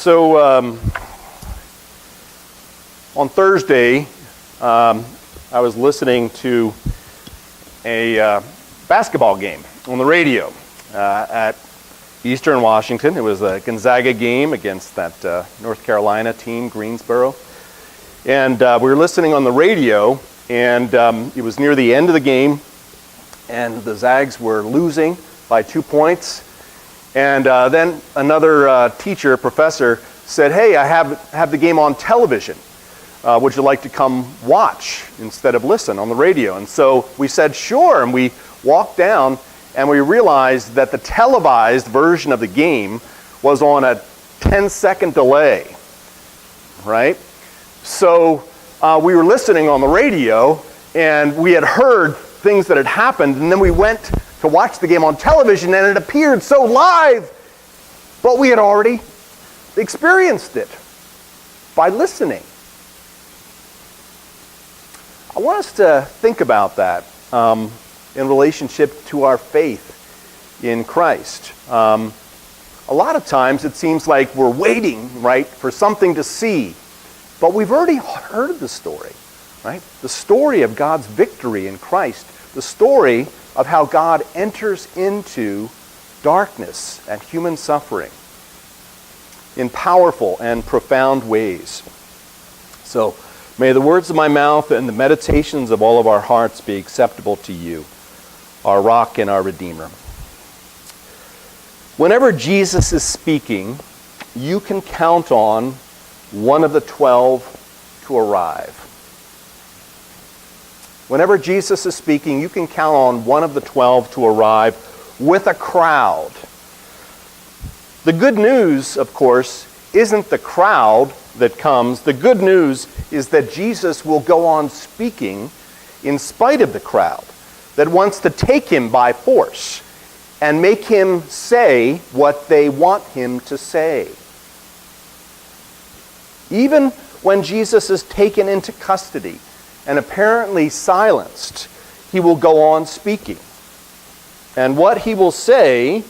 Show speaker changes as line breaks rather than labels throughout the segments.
On Thursday, I was listening to a basketball game on the radio at Eastern Washington. It was a Gonzaga game against that North Carolina team, Greensboro. And we were listening on the radio, and it was near the end of the game, and the Zags were losing by 2 points. And then another teacher, professor, said, "Hey, I have the game on television. Would you like to come watch instead of listen on the radio?" And so we said, "Sure," and we walked down, and we realized that the televised version of the game was on a 10-second delay, right? So we were listening on the radio, and we had heard things that had happened, and then we went to watch the game on television, and it appeared so live, but we had already experienced it by listening. I want us to think about that in relationship to our faith in Christ. A lot of times it seems like we're waiting, right, for something to see, but we've already heard the story, right? The story of God's victory in Christ, the story of how God enters into darkness and human suffering in powerful and profound ways. So, may the words of my mouth and the meditations of all of our hearts be acceptable to you, our rock and our Redeemer. Whenever Jesus is speaking, you can count on one of the 12 to arrive. Whenever Jesus is speaking, you can count on one of the 12 to arrive with a crowd. The good news, of course, isn't the crowd that comes. The good news is that Jesus will go on speaking in spite of the crowd that wants to take him by force and make him say what they want him to say. Even when Jesus is taken into custody and apparently silenced, he will go on speaking. And what he will say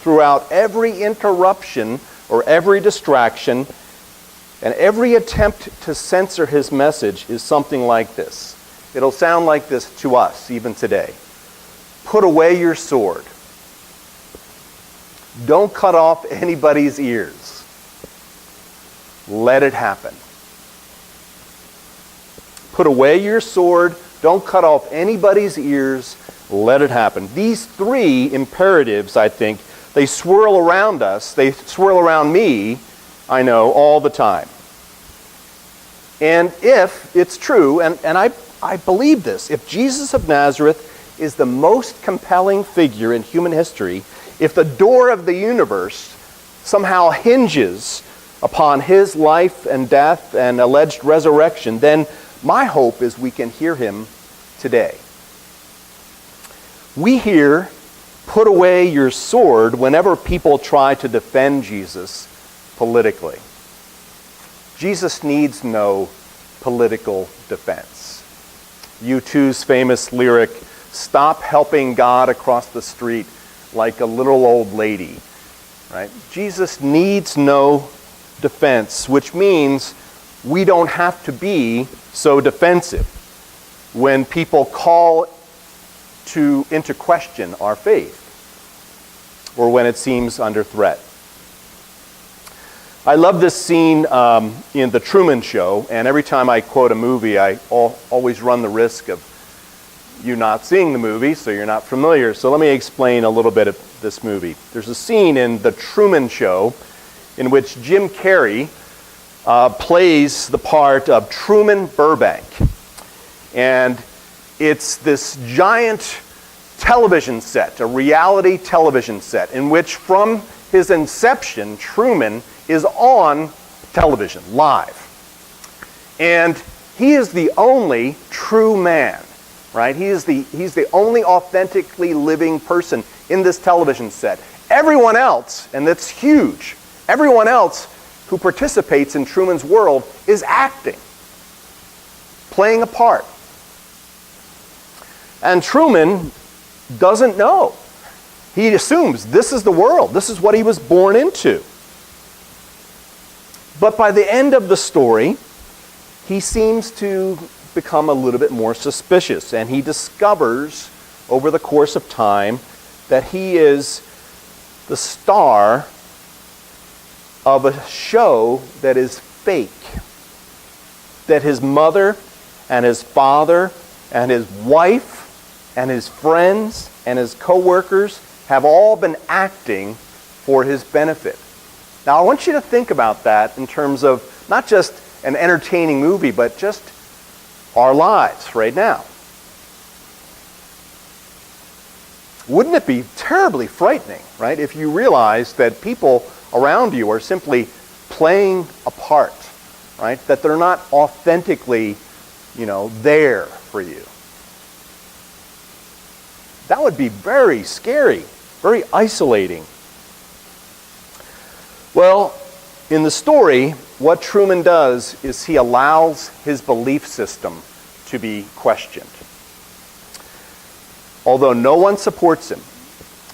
throughout every interruption or every distraction and every attempt to censor his message is something like this. It'll sound like this to us even today. Put away your sword. Don't cut off anybody's ears. Let it happen. Put away your sword. Don't cut off anybody's ears. Let it happen. These three imperatives, I think, they swirl around us. They swirl around me, I know, all the time. And if it's true, and I believe this, if Jesus of Nazareth is the most compelling figure in human history, if the door of the universe somehow hinges upon his life and death and alleged resurrection, then my hope is we can hear him today. We hear, "Put away your sword," whenever people try to defend Jesus politically. Jesus needs no political defense. U2's famous lyric, "Stop helping God across the street like a little old lady," right? Jesus needs no defense, which means we don't have to be so defensive when people call into question our faith or when it seems under threat. I love this scene in The Truman Show, and every time I quote a movie, I always run the risk of you not seeing the movie, so you're not familiar. So let me explain a little bit of this movie. There's a scene in The Truman Show in which Jim Carrey plays the part of Truman Burbank. And it's this giant television set, a reality television set, in which from his inception, Truman is on television, live. And he is the only true man, right? He's the only authentically living person in this television set. Everyone else, and that's huge, everyone else who participates in Truman's world is acting, playing a part. And Truman doesn't know. He assumes this is the world. This is what he was born into. But by the end of the story, he seems to become a little bit more suspicious, and he discovers over the course of time that he is the star of a show that is fake. That his mother and his father and his wife and his friends and his co-workers have all been acting for his benefit. Now, I want you to think about that in terms of not just an entertaining movie, but just our lives right now. Wouldn't it be terribly frightening, right, if you realize that people around you are simply playing a part, right, that they're not authentically, there for you? That would be very scary, very isolating. Well, in the story, what Truman does is he allows his belief system to be questioned. Although no one supports him,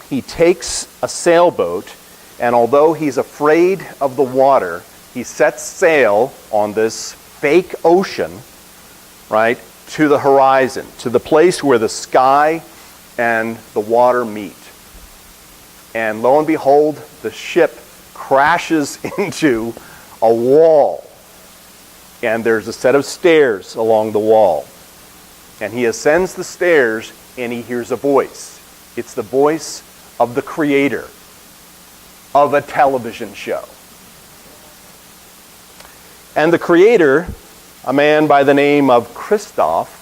he takes a sailboat, and although he's afraid of the water, he sets sail on this fake ocean, right, to the horizon, to the place where the sky and the water meet. And lo and behold, the ship crashes into a wall. And there's a set of stairs along the wall. And he ascends the stairs and he hears a voice. It's the voice of the creator of a television show. And the creator, a man by the name of Christof,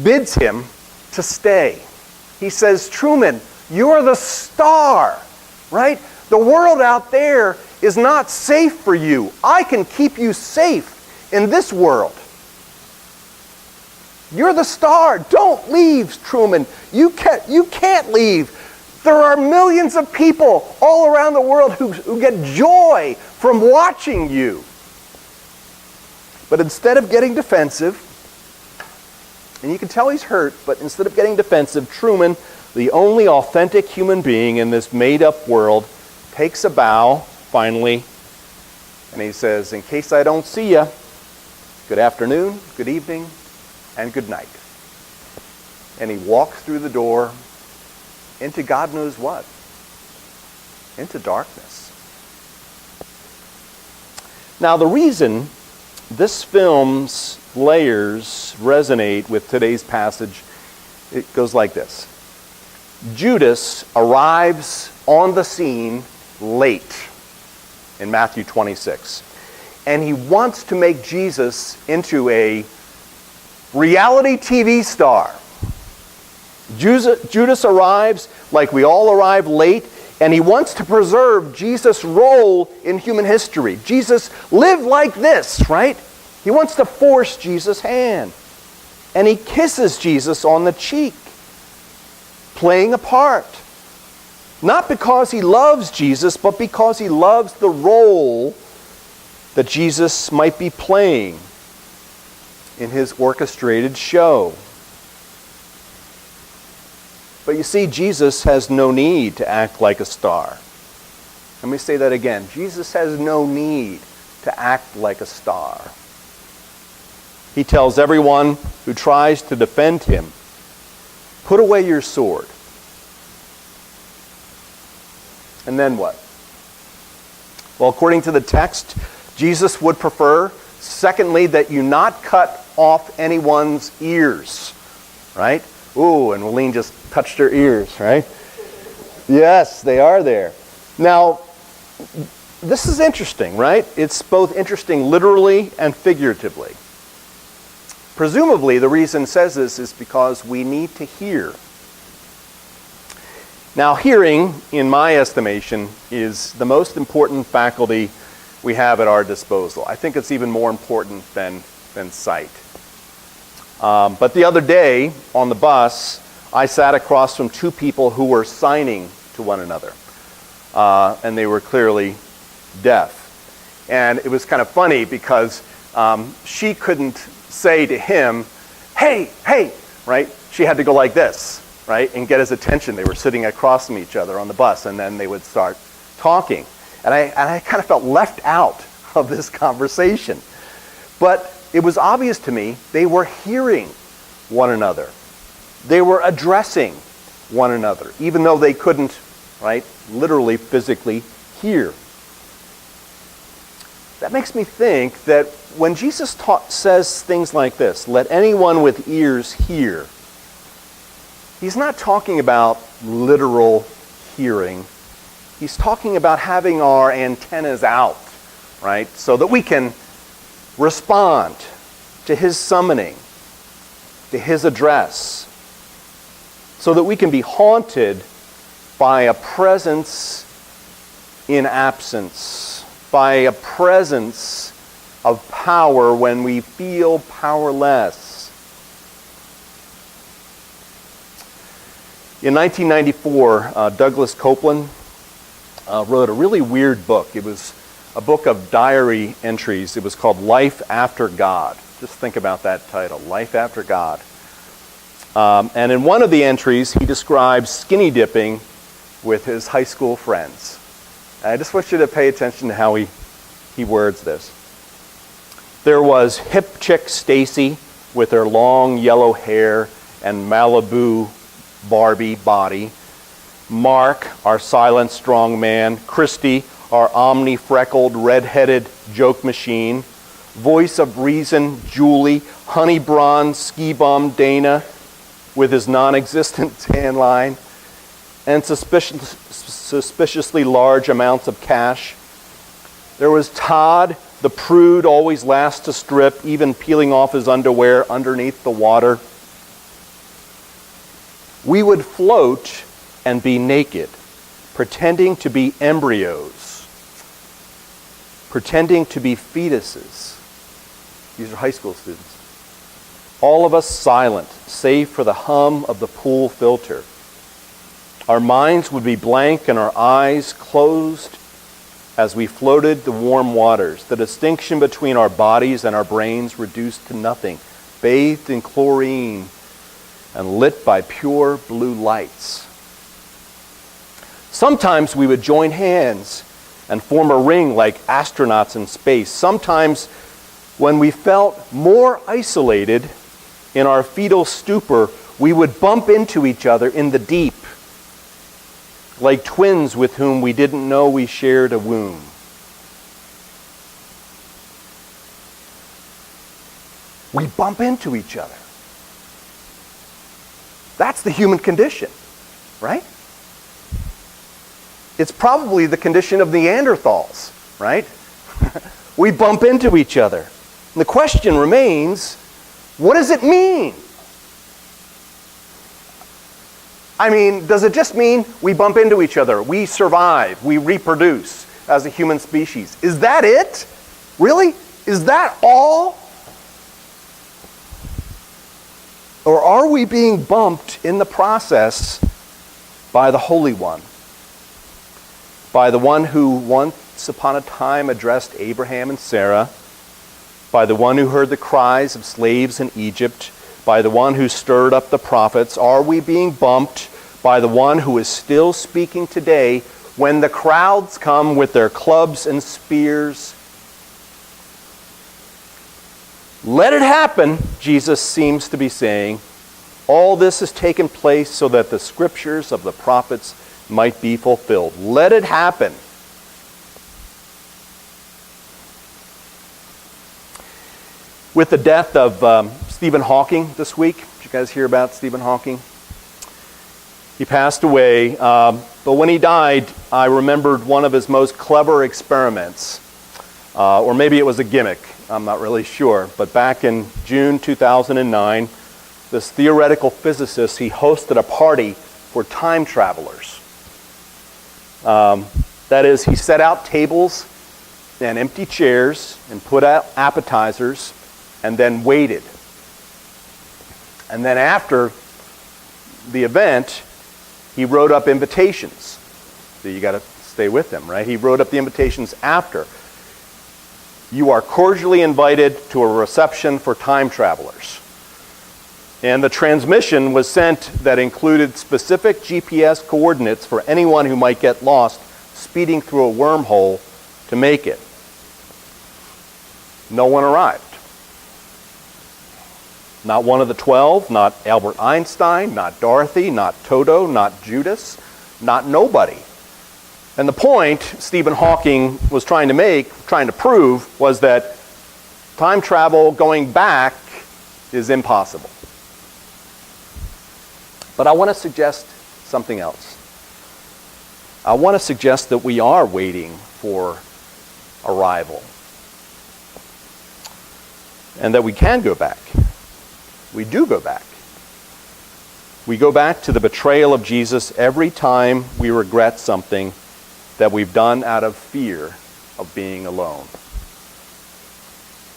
bids him to stay. He says, Truman, you're the star, right? The world out there is not safe for you. I can keep you safe in this world. You're the star. Don't leave, Truman. You can't leave. There are millions of people all around the world who get joy from watching you. But instead of getting defensive, and you can tell he's hurt, but instead of getting defensive, Truman, the only authentic human being in this made-up world, takes a bow, finally, and he says, in case I don't see you, good afternoon, good evening, and good night. And he walks through the door into God knows what, into darkness. Now, the reason this film's layers resonate with today's passage, it goes like this. Judas arrives on the scene late in Matthew 26. And he wants to make Jesus into a reality TV star. Judas arrives like we all arrive late, and he wants to preserve Jesus' role in human history. Jesus lived like this, right? He wants to force Jesus' hand. And he kisses Jesus on the cheek, playing a part. Not because he loves Jesus, but because he loves the role that Jesus might be playing in his orchestrated show. But you see, Jesus has no need to act like a star. Let me say that again. Jesus has no need to act like a star. He tells everyone who tries to defend him, put away your sword. And then what? Well, according to the text, Jesus would prefer, secondly, that you not cut off anyone's ears, right? Ooh, and Walean just touched her ears, right? Yes, they are there. Now, this is interesting, right? It's both interesting literally and figuratively. Presumably, the reason it says this is because we need to hear. Now, hearing, in my estimation, is the most important faculty we have at our disposal. I think it's even more important than sight. But the other day, on the bus, I sat across from two people who were signing to one another. And they were clearly deaf. And it was kind of funny because she couldn't say to him, hey, right? She had to go like this, right? And get his attention. They were sitting across from each other on the bus, and then they would start talking. And I kind of felt left out of this conversation. But it was obvious to me they were hearing one another. They were addressing one another, even though they couldn't, right, literally, physically hear. That makes me think that when Jesus says things like this, let anyone with ears hear, he's not talking about literal hearing. He's talking about having our antennas out, right, so that we can respond to his summoning, to his address, so that we can be haunted by a presence in absence, by a presence of power when we feel powerless. In 1994, Douglas Copeland wrote a really weird book. It was a book of diary entries. It was called Life After God. Just think about that title, Life After God. And in one of the entries, he describes skinny dipping with his high school friends. And I just want you to pay attention to how he words this. There was hip chick Stacy with her long yellow hair and Malibu Barbie body. Mark, our silent strong man. Christy, our omni-freckled, red-headed joke machine. Voice of reason, Julie. Honey bronze, ski bum Dana with his non-existent tan line. And suspiciously large amounts of cash. There was Todd, the prude, always last to strip, even peeling off his underwear underneath the water. We would float and be naked, pretending to be embryos, pretending to be fetuses. These are high school students. All of us silent, save for the hum of the pool filter. Our minds would be blank and our eyes closed as we floated the warm waters. The distinction between our bodies and our brains reduced to nothing, bathed in chlorine and lit by pure blue lights. Sometimes we would join hands and form a ring like astronauts in space. Sometimes, when we felt more isolated in our fetal stupor, we would bump into each other in the deep, like twins with whom we didn't know we shared a womb. We bump into each other. That's the human condition, right? It's probably the condition of Neanderthals, right? We bump into each other. And the question remains, what does it mean? I mean, does it just mean we bump into each other, we survive, we reproduce as a human species? Is that it? Really? Is that all? Or are we being bumped in the process by the Holy One? By the one who once upon a time addressed Abraham and Sarah, by the one who heard the cries of slaves in Egypt, by the one who stirred up the prophets? Are we being bumped by the one who is still speaking today when the crowds come with their clubs and spears? Let it happen, Jesus seems to be saying. All this has taken place so that the scriptures of the prophets might be fulfilled. Let it happen. With the death of Stephen Hawking this week, did you guys hear about Stephen Hawking? He passed away, but when he died, I remembered one of his most clever experiments, or maybe it was a gimmick, I'm not really sure, but back in June 2009, this theoretical physicist, he hosted a party for time travelers. That is, he set out tables and empty chairs and put out appetizers and then waited. And then after the event, he wrote up invitations. So you got to stay with him, right? He wrote up the invitations after. You are cordially invited to a reception for time travelers. And the transmission was sent that included specific GPS coordinates for anyone who might get lost speeding through a wormhole to make it. No one arrived. Not one of the 12, not Albert Einstein, not Dorothy, not Toto, not Judas, not nobody. And the point Stephen Hawking was trying to prove, was that time travel going back is impossible. But I want to suggest something else. I want to suggest that we are waiting for arrival. And that we can go back. We do go back. We go back to the betrayal of Jesus every time we regret something that we've done out of fear of being alone.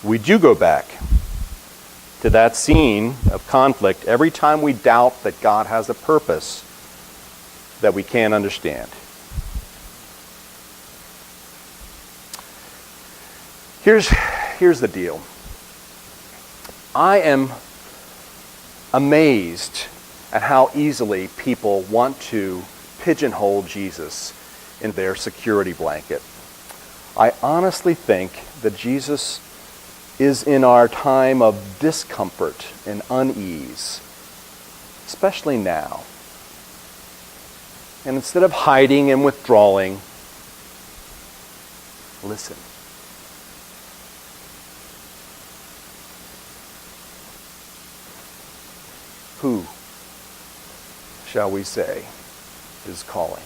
We do go back to that scene of conflict every time we doubt that God has a purpose that we can't understand. Here's the deal. I am amazed at how easily people want to pigeonhole Jesus in their security blanket. I honestly think that Jesus is in our time of discomfort and unease, especially now. And instead of hiding and withdrawing, listen. Who, shall we say, is calling?